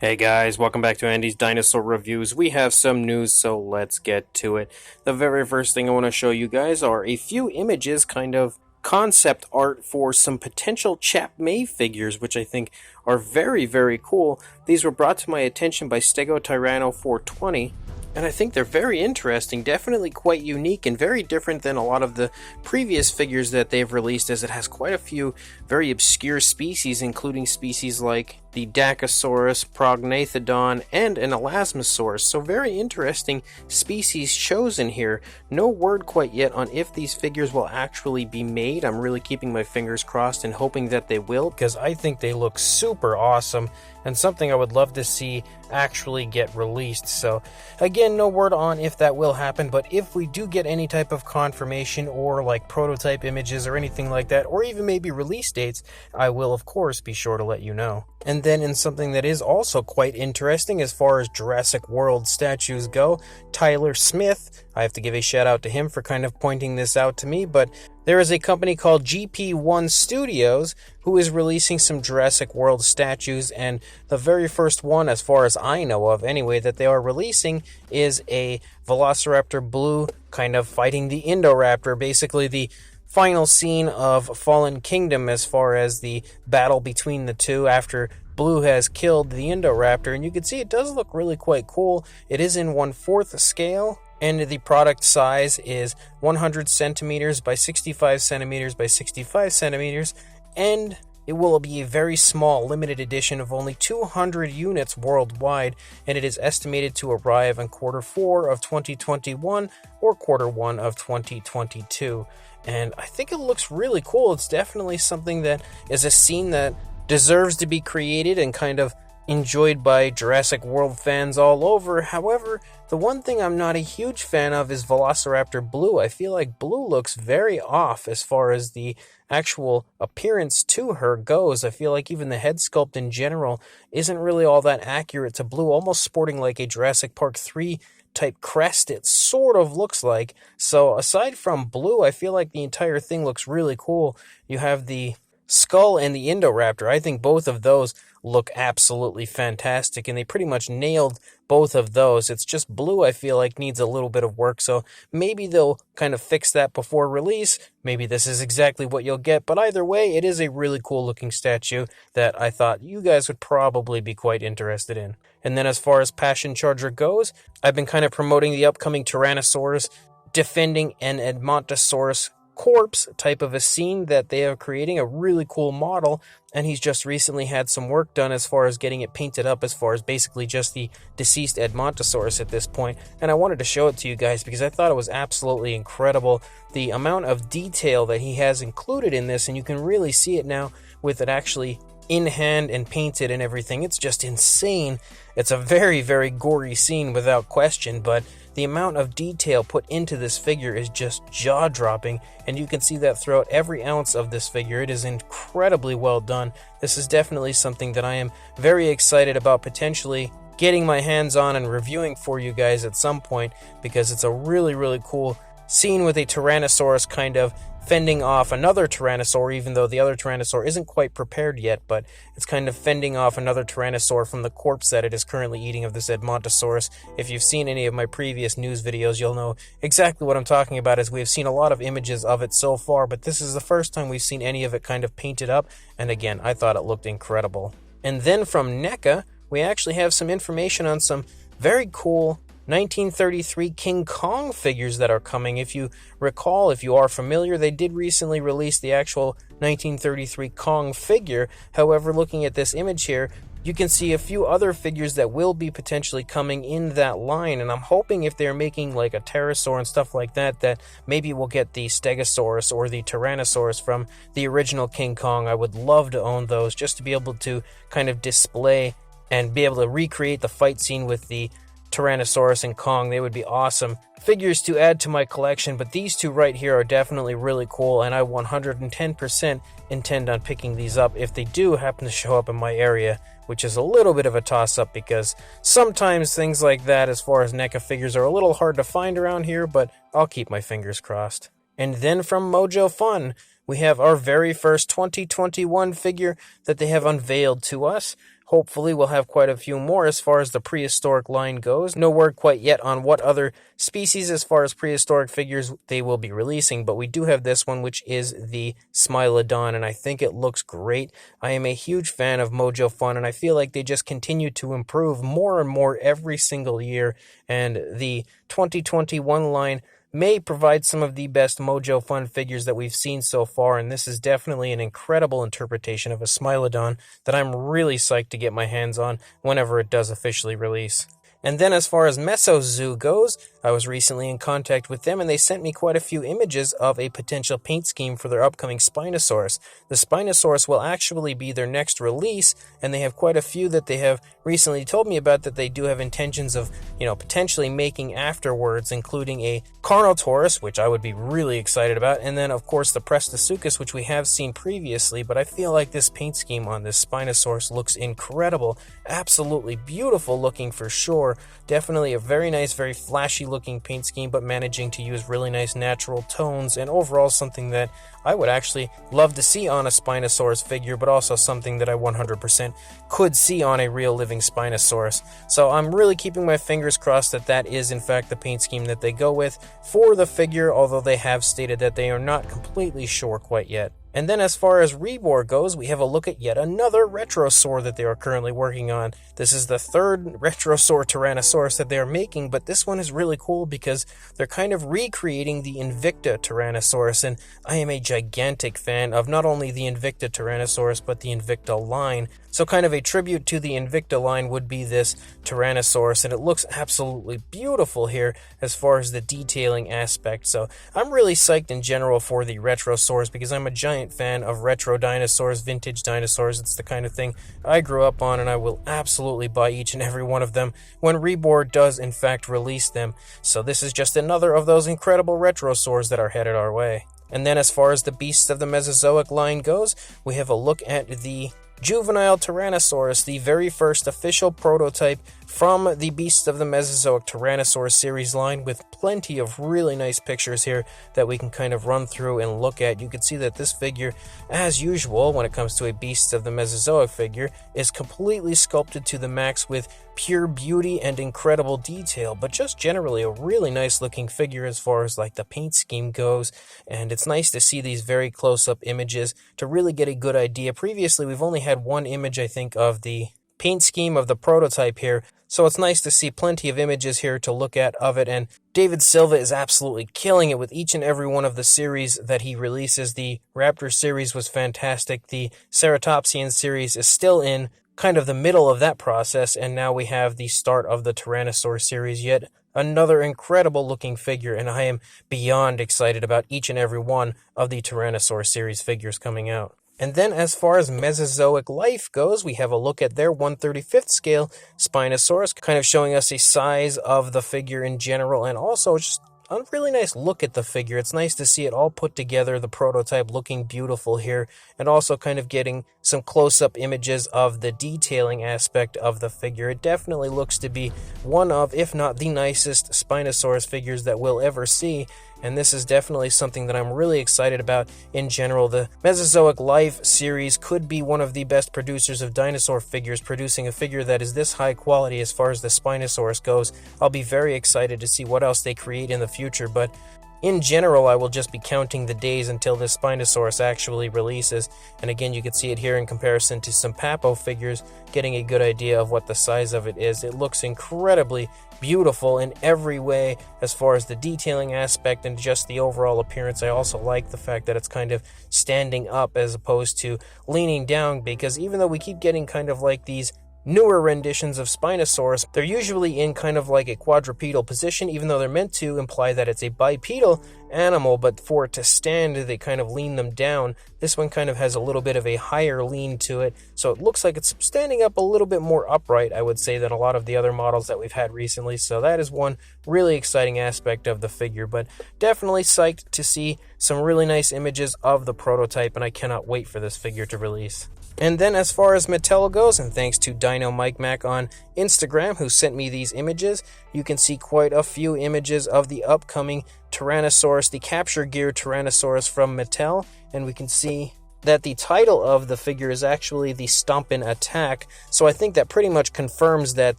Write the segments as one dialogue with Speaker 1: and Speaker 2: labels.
Speaker 1: Hey guys, welcome back to Andy's Dinosaur Reviews. We have some news, so let's get to it. The very first thing I want to show you guys are a few images, kind of concept art for some potential Chap May figures, which I think are very cool. These were brought to my attention by Stegotyranno420. And I think they're very interesting, definitely quite unique and very different than a lot of the previous figures that they've released, as it has quite a few very obscure species, including species like the Dacosaurus, Prognathodon, and an Elasmosaurus. So very interesting species chosen here. No word quite yet on if these figures will actually be made. I'm really keeping my fingers crossed and hoping that they will, because I think they look super awesome and something I would love to see actually get released. So again, no word on if that will happen, but if we do get any type of confirmation or like prototype images or anything like that, or even maybe release dates, I will of course be sure to let you know. And then in something that is also quite interesting as far as Jurassic World statues go, Tyler Smith, I have to give a shout out to him for kind of pointing this out to me, but there is a company called GPone Studios who is releasing some Jurassic World statues, and the very first one, as far as I know of anyway, that they are releasing is a Velociraptor Blue kind of fighting the Indoraptor, basically the final scene of Fallen Kingdom as far as the battle between the two after Blue has killed the Indoraptor. And you can see it does look really quite cool. It is in 1/4 scale, and the product size is 100 centimeters by 65 centimeters by 65 centimeters, and it will be a very small limited edition of only 200 units worldwide, and it is estimated to arrive in Q4 of 2021 or Q1 of 2022. And I think it looks really cool. It's definitely something that is a scene that deserves to be created and kind of enjoyed by Jurassic World fans all over. However, the one thing I'm not a huge fan of is Velociraptor Blue. I feel like Blue looks very off as far as the actual appearance to her goes. I feel like even the head sculpt in general isn't really all that accurate to Blue, almost sporting like a Jurassic Park 3 type crest it sort of looks like. So aside from Blue, I feel like the entire thing looks really cool. You have the skull and the Indoraptor. I think both of those look absolutely fantastic, and they pretty much nailed both of those. It's just Blue I feel like needs a little bit of work, so maybe they'll kind of fix that before release. Maybe this is exactly what you'll get, but either way, it is a really cool looking statue that I thought you guys would probably be quite interested in. And then as far as Passion Charger goes, I've been kind of promoting the upcoming Tyrannosaurus defending an Edmontosaurus corpse type of a scene that they are creating, a really cool model, and he's just recently had some work done as far as getting it painted up as far as basically just the deceased Edmontosaurus at this point. And I wanted to show it to you guys because I thought it was absolutely incredible, the amount of detail that he has included in this, and you can really see it now with it actually in hand and painted and everything. It's just insane. It's a very gory scene without question, but the amount of detail put into this figure is just jaw-dropping, and you can see that throughout every ounce of this figure. It is incredibly well done. This is definitely something that I am very excited about potentially getting my hands on and reviewing for you guys at some point, because it's a really cool scene with a Tyrannosaurus kind of fending off another Tyrannosaur, even though the other Tyrannosaur isn't quite prepared yet, but it's kind of fending off another Tyrannosaur from the corpse that it is currently eating of this Edmontosaurus. If you've seen any of my previous news videos, you'll know exactly what I'm talking about, as we've seen a lot of images of it so far, but this is the first time we've seen any of it kind of painted up, and again, I thought it looked incredible. And then from Neca, we actually have some information on some very cool 1933 King Kong figures that are coming. If you recall, if you are familiar, they did recently release the actual 1933 Kong figure. However, looking at this image here, you can see a few other figures that will be potentially coming in that line, and I'm hoping if they're making like a pterosaur and stuff like that, that maybe we'll get the Stegosaurus or the Tyrannosaurus from the original King Kong. I would love to own those just to be able to kind of display and be able to recreate the fight scene with the Tyrannosaurus and Kong. They would be awesome figures to add to my collection, but these two right here are definitely really cool, and I 110% intend on picking these up if they do happen to show up in my area, which is a little bit of a toss-up because sometimes things like that as far as NECA figures are a little hard to find around here, but I'll keep my fingers crossed. And then from Mojo Fun, we have our very first 2021 figure that they have unveiled to us. hopefully we'll have quite a few more as far as the prehistoric line goes. No word quite yet on what other species as far as prehistoric figures they will be releasing, but we do have this one, which is the Smilodon, and I think it looks great. I am a huge fan of Mojo Fun, and I feel like they just continue to improve more and more every single year, and the 2021 line may provide some of the best Mojo Fun figures that we've seen so far, and this is definitely an incredible interpretation of a Smilodon that I'm really psyched to get my hands on whenever it does officially release. And then as far as Meso Zoo goes, I was recently in contact with them and they sent me quite a few images of a potential paint scheme for their upcoming Spinosaurus. The Spinosaurus will actually be their next release, and they have quite a few that they have recently told me about that they do have intentions of, potentially making afterwards, including a Carnotaurus, which I would be really excited about, and then of course the Prehistoric, which we have seen previously, but I feel like this paint scheme on this Spinosaurus looks incredible, absolutely beautiful looking for sure. Definitely a very nice, very flashy looking paint scheme, but managing to use really nice natural tones, and overall something that I would actually love to see on a Spinosaurus figure, but also something that I 100% could see on a real living Spinosaurus. So I'm really keeping my fingers crossed that that is in fact the paint scheme that they go with for the figure, although they have stated that they are not completely sure quite yet. And then as far as Rebor goes, we have a look at yet another Retrosaur that they are currently working on. This is the third Retrosaur Tyrannosaurus that they are making, but this one is really cool because they're kind of recreating the Invicta Tyrannosaurus, and I am a gigantic fan of not only the Invicta Tyrannosaurus, but the Invicta line. So kind of a tribute to the Invicta line would be this Tyrannosaurus, and it looks absolutely beautiful here as far as the detailing aspect. So I'm really psyched in general for the Retrosaurs because I'm a giant fan of retro dinosaurs, vintage dinosaurs. It's the kind of thing I grew up on, and I will absolutely buy each and every one of them when Rebor does in fact release them. So this is just another of those incredible Retrosaurs that are headed our way. And then as far as the beasts of the Mesozoic line goes, we have a look at the Juvenile Tyrannosaurus, the very first official prototype from the Beasts of the Mesozoic Tyrannosaur series line, with plenty of really nice pictures here that we can kind of run through and look at. You can see that this figure, as usual when it comes to a Beasts of the Mesozoic figure, is completely sculpted to the max with pure beauty and incredible detail, but just generally a really nice looking figure as far as like the paint scheme goes, and it's nice to see these very close-up images to really get a good idea. Previously we've only had one image, I think, of the paint scheme of the prototype here, so it's nice to see plenty of images here to look at of it, and David Silva is absolutely killing it with each and every one of the series that he releases. The Raptor series was fantastic, the Ceratopsian series is still in kind of the middle of that process, and now we have the start of the Tyrannosaur series, yet another incredible looking figure, and I am beyond excited about each and every one of the Tyrannosaur series figures coming out. And then as far as Mesozoic Life goes, we have a look at their 1/35th scale Spinosaurus, kind of showing us a size of the figure in general, and also just a really nice look at the figure. It's nice to see it all put together, the prototype looking beautiful here, and also kind of getting some close-up images of the detailing aspect of the figure. It definitely looks to be one of, if not the nicest Spinosaurus figures that we'll ever see, and this is definitely something that I'm really excited about in general. The Mesozoic Life series could be one of the best producers of dinosaur figures, producing a figure that is this high quality as far as the Spinosaurus goes. I'll be very excited to see what else they create in the future, but in general, I will just be counting the days until this Spinosaurus actually releases. And again, you can see it here in comparison to some Papo figures, getting a good idea of what the size of it is. It looks incredibly beautiful in every way as far as the detailing aspect and just the overall appearance. I also like the fact that it's kind of standing up as opposed to leaning down, because even though we keep getting kind of like these newer renditions of Spinosaurus, they're usually in kind of like a quadrupedal position, even though they're meant to imply that it's a bipedal animal, but for it to stand, they kind of lean them down. This one kind of has a little bit of a higher lean to it, so it looks like it's standing up a little bit more upright, I would say, than a lot of the other models that we've had recently, so that is one really exciting aspect of the figure, but definitely psyched to see some really nice images of the prototype, and I cannot wait for this figure to release. And then as far as Mattel goes, and thanks to Dino Mike Mac on Instagram who sent me these images, you can see quite a few images of the upcoming Tyrannosaurus, the Capture Gear Tyrannosaurus from Mattel, and we can see that the title of the figure is actually the Stompin' Attack, so I think that pretty much confirms that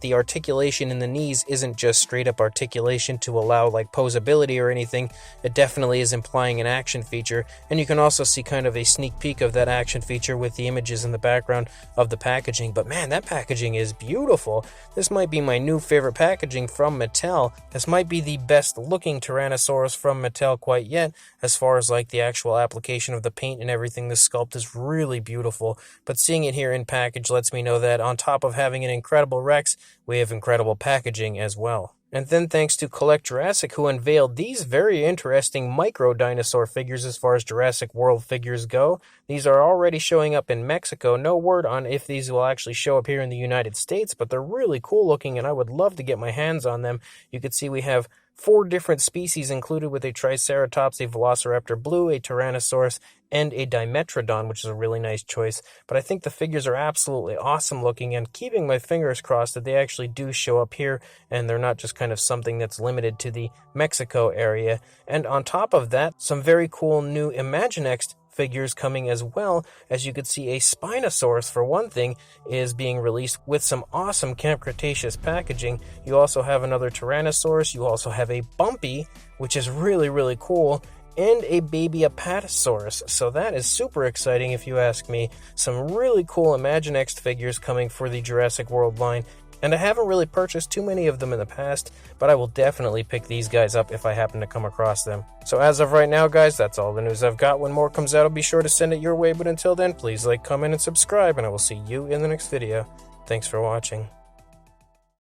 Speaker 1: the articulation in the knees isn't just straight up articulation to allow like posability or anything. It definitely is implying an action feature, and you can also see kind of a sneak peek of that action feature with the images in the background of the packaging. But man, that packaging is beautiful. This might be my new favorite packaging from Mattel. This might be the best looking Tyrannosaurus from Mattel quite yet, as far as like the actual application of the paint and everything. The sculpt is really beautiful, but seeing it here in package lets me know that on top of having an incredible Rex, we have incredible packaging as well. And then thanks to Collect Jurassic, who unveiled these very interesting micro dinosaur figures as far as Jurassic World figures go. These are already showing up in Mexico. No word on if these will actually show up here in the United States, but they're really cool looking and I would love to get my hands on them. You can see we have 4 different species included, with a Triceratops, a Velociraptor Blue, a Tyrannosaurus, and a Dimetrodon, which is a really nice choice. But I think the figures are absolutely awesome looking, and keeping my fingers crossed that they actually do show up here and they're not just kind of something that's limited to the Mexico area. And on top of that, some very cool new Imaginext figures coming as well. As you could see, a Spinosaurus, for one thing, is being released with some awesome Camp Cretaceous packaging. You also have another Tyrannosaurus, you also have a Bumpy, which is really, really cool, and a baby Apatosaurus. So that is super exciting if you ask me. Some really cool Imaginext figures coming for the Jurassic World line. And I haven't really purchased too many of them in the past, but I will definitely pick these guys up if I happen to come across them. So as of right now, guys, that's all the news I've got. When more comes out, I'll be sure to send it your way, but until then, please like, comment, and subscribe, and I will see you in the next video. Thanks for watching.